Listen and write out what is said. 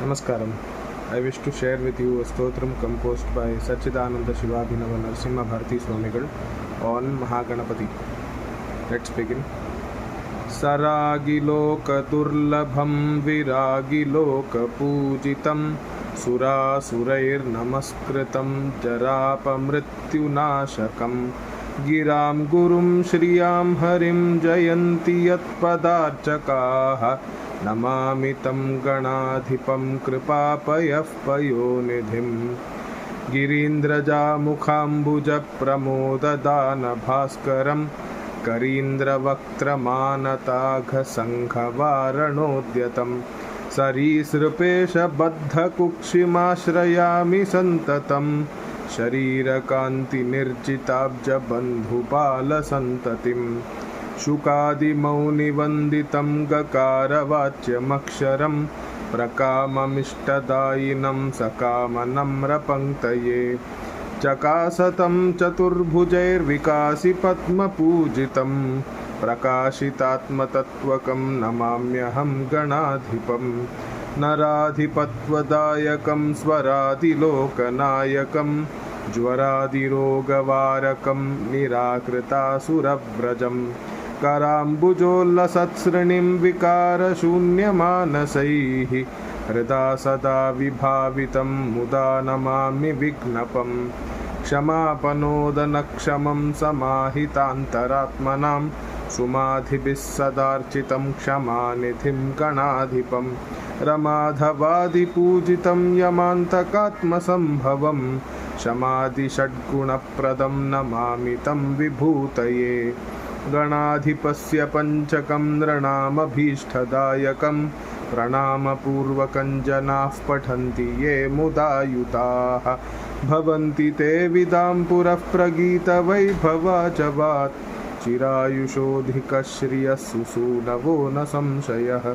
Namaskaram. I wish to share with you a stotram composed by Sachidananda Shivabhinava Narasimha Bharati Swamigal on Mahaganapati. Let's begin. Saragilokadurlabham viragilokapoojitam surasurairnamaskritam jarapamrityunashakam giram gurum shriyam harim jayanti yatpadarchakaha नमामितं गणाधिपं कृपापयः पयोनिधिं गिरीन्द्रजामुखाम्बुजप्रमोददानभास्करं करीन्द्रवक्त्रमानताघसङ्घवारणोद्यतं सरीसृपेशबद्धकुक्षिमाश्रयामि सन्ततं शरीरकान्तिनिर्जिताब्जबन्धुबालसन्ततिम् शुकादिमौनिवन्दितं गकारवाच्यमक्षरं प्रकाममिष्टदायिनं सकामनम्रपङ्क्तये चकासतं चतुर्भुजैर्विकासिपद्मपूजितं प्रकाशितात्मतत्त्वकं नमाम्यहं गणाधिपं नराधिपत्वदायकं स्वरादिलोकनायकं ज्वरादिरोगवारकं निराकृतासुरव्रजम् कराम्बुजोल्लसत्सृणिं विकारशून्यमानसैः हृदा सदा विभावितं मुदा नमामि विघ्नपं क्षमापनोदनक्षमं समाहितान्तरात्मनां सुमाधिभिः सदार्चितं क्षमानिधिं गणाधिपं रमाधवादिपूजितं यमान्तकात्मसम्भवं शमादिषड्गुणप्रदं नमामि तं विभूतये गणाधिपस्य पञ्चकं नृणामभीष्टदायकं प्रणामपूर्वकं जनाः पठन्ति ये मुदायुताः भवन्ति ते विदां पुरः प्रगीतवैभवाचवात् चिरायुषोऽधिकश्रियः सुसूनवो न संशयः।